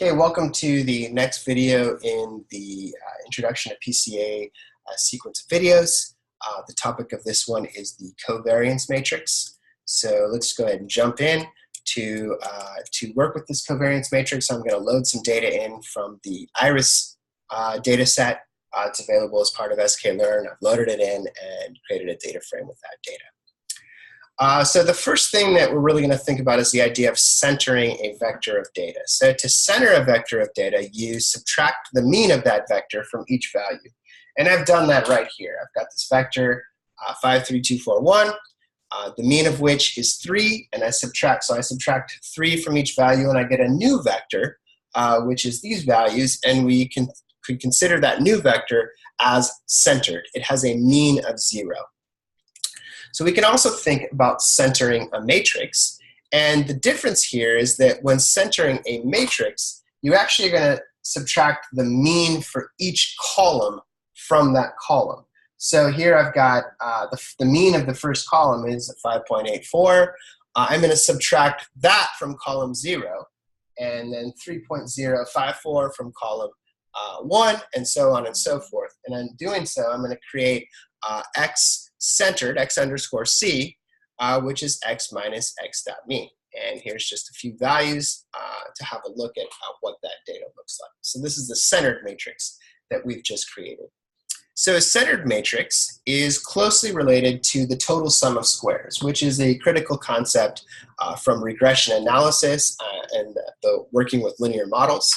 Okay, welcome to the next video in the introduction to PCA sequence of videos. The topic of this one is the covariance matrix. So let's go ahead and jump in to work with this covariance matrix. I'm going to load some data in from the IRIS data set. It's available as part of sklearn. I've loaded it in and created a data frame with that data. So the first thing that we're really going to think about is the idea of centering a vector of data. So to center a vector of data, you subtract the mean of that vector from each value. And I've done that right here. I've got this vector 5, 3, 2, 4, 1, the mean of which is 3, and I subtract 3 from each value, and I get a new vector, which is these values, and we could consider that new vector as centered. It has a mean of 0. So we can also think about centering a matrix, and the difference here is that when centering a matrix, you actually are going to subtract the mean for each column from that column. So here I've got the mean of the first column is 5.84. I'm going to subtract that from column 0, and then 3.054 from column 1, and so on and so forth. And in doing so, I'm going to create x-centered, x underscore c, which is x minus x dot mean. And here's just a few values to have a look at what that data looks like. So this is the centered matrix that we've just created. So a centered matrix is closely related to the total sum of squares, which is a critical concept from regression analysis and the working with linear models.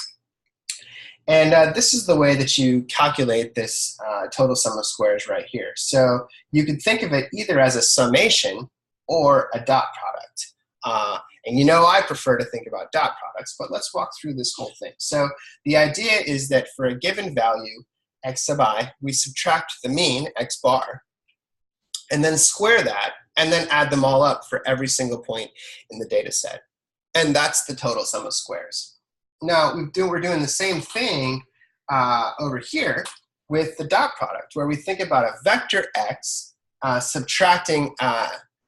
And this is the way that you calculate this total sum of squares right here. So you could think of it either as a summation or a dot product. And you know I prefer to think about dot products, but let's walk through this whole thing. So the idea is that for a given value, x sub I, we subtract the mean, x bar, and then square that, and then add them all up for every single point in the data set. And that's the total sum of squares. Now, we're doing the same thing over here with the dot product, where we think about a vector x subtracting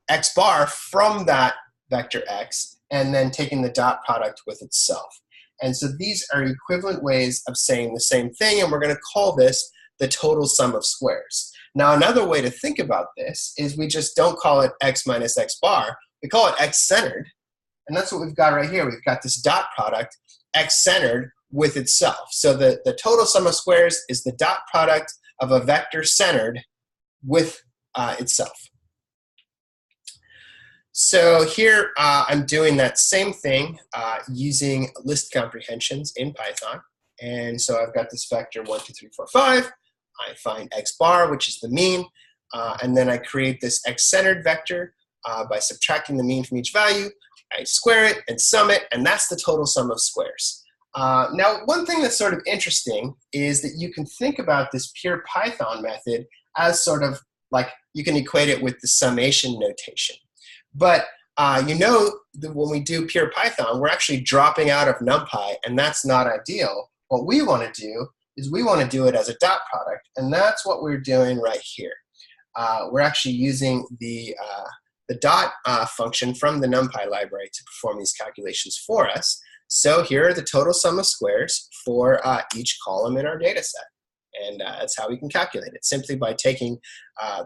x bar from that vector x, and then taking the dot product with itself. And so these are equivalent ways of saying the same thing, and we're going to call this the total sum of squares. Now, another way to think about this is we just don't call it x minus x bar, we call it x-centered, and that's what we've got right here. We've got this dot product x-centered with itself. So the total sum of squares is the dot product of a vector centered with itself. So here I'm doing that same thing using list comprehensions in Python. And so I've got this vector 1, 2, 3, 4, 5. I find x bar, which is the mean, and then I create this x-centered vector by subtracting the mean from each value. I square it and sum it, and that's the total sum of squares. Now, one thing that's sort of interesting is that you can think about this pure Python method as sort of like you can equate it with the summation notation. But you know that when we do pure Python, we're actually dropping out of NumPy, and that's not ideal. What we want to do is we want to do it as a dot product, and that's what we're doing right here. We're actually using the dot function from the NumPy library to perform these calculations for us. So here are the total sum of squares for each column in our data set. And that's how we can calculate it, simply by taking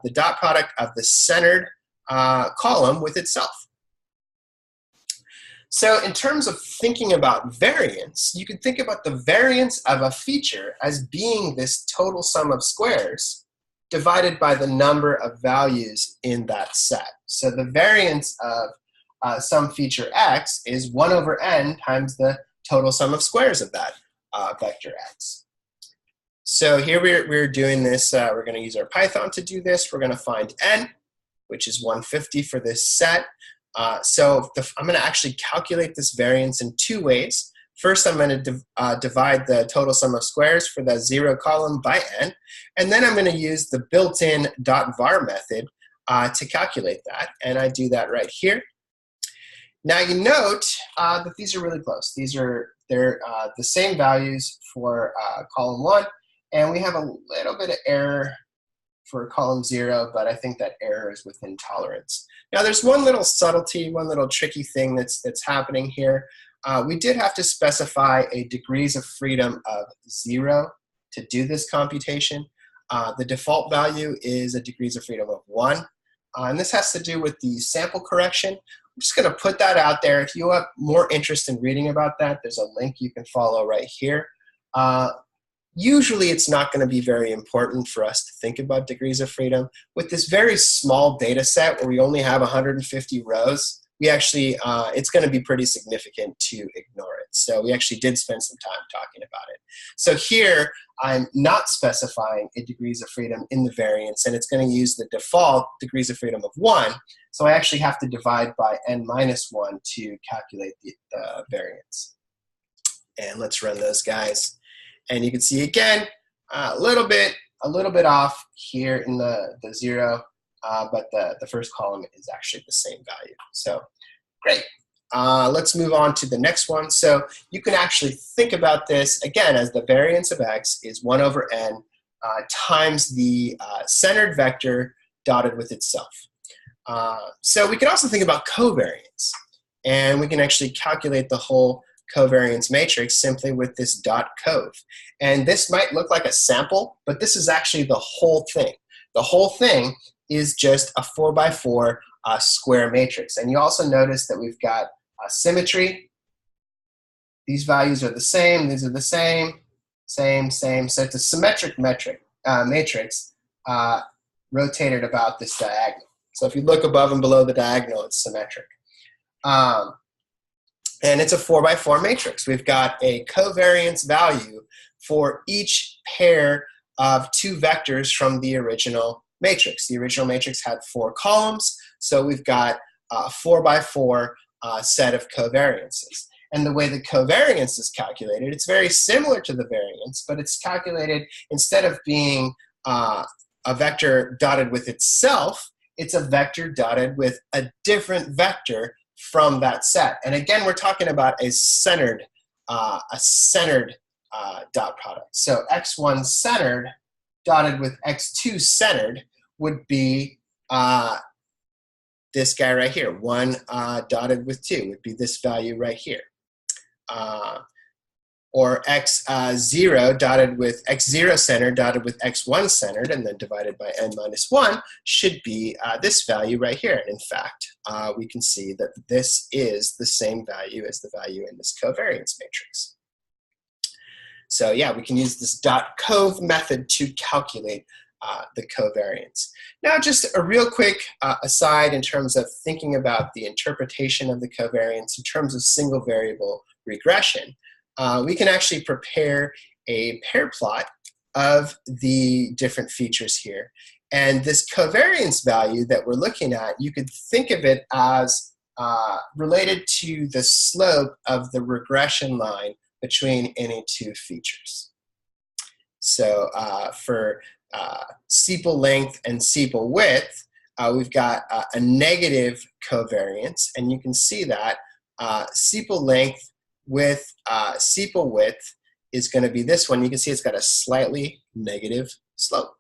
the dot product of the centered column with itself. So in terms of thinking about variance, you can think about the variance of a feature as being this total sum of squares divided by the number of values in that set. So the variance of some feature x is 1 over n times the total sum of squares of that vector x. So here we're doing this, we're going to use our Python to do this. We're going to find n, which is 150 for this set. So I'm going to actually calculate this variance in 2 ways. First, I'm going to divide the total sum of squares for the 0 column by n, and then I'm going to use the built-in .var method to calculate that, and I do that right here. Now you note that these are really close. They're the same values for column 1, and we have a little bit of error for column 0, but I think that error is within tolerance. Now there's one little subtlety, one little tricky thing that's happening here. we did have to specify a degrees of freedom of 0 to do this computation. The default value is a degrees of freedom of 1. And this has to do with the sample correction. I'm just going to put that out there. If you have more interest in reading about that, there's a link you can follow right here. Usually it's not going to be very important for us to think about degrees of freedom. With this very small data set where we only have 150 rows, we actually, it's going to be pretty significant to ignore it. So we actually did spend some time talking about it. So here, I'm not specifying a degrees of freedom in the variance, and it's going to use the default degrees of freedom of 1. So I actually have to divide by n minus 1 to calculate the variance. And let's run those guys. And you can see again, a little bit off here in the 0, but the first column is actually the same value. So great. Let's move on to the next one. So you can actually think about this again as the variance of x is 1 over n times the centered vector dotted with itself. So we can also think about covariance, and we can actually calculate the whole covariance matrix simply with this dot cov. And this might look like a sample, but this is actually the whole thing. The whole thing is just a 4x4 square matrix. And you also notice that we've got symmetry. These values are the same, these are the same, same. So it's a symmetric matrix rotated about this diagonal. So if you look above and below the diagonal, it's symmetric. And it's a 4x4 matrix. We've got a covariance value for each pair of 2 vectors from the original matrix. The original matrix had 4 columns, so we've got a 4x4 set of covariances. And the way the covariance is calculated, it's very similar to the variance, but it's calculated instead of being a vector dotted with itself, it's a vector dotted with a different vector from that set. And again, we're talking about a centered dot product. So x1 centered dotted with x2 centered would be this guy right here. 1 dotted with 2 would be this value right here. Or x0 dotted with x0 centered dotted with x1 centered and then divided by n minus 1 should be this value right here. And in fact, we can see that this is the same value as the value in this covariance matrix. So yeah, we can use this dot cov method to calculate the covariance. Now just a real quick aside in terms of thinking about the interpretation of the covariance in terms of single variable regression. We can actually prepare a pair plot of the different features here. And this covariance value that we're looking at, you could think of it as related to the slope of the regression line between any 2 features. So for sepal length and sepal width, we've got a negative covariance, and you can see that sepal length with sepal width is going to be this one. You can see it's got a slightly negative slope.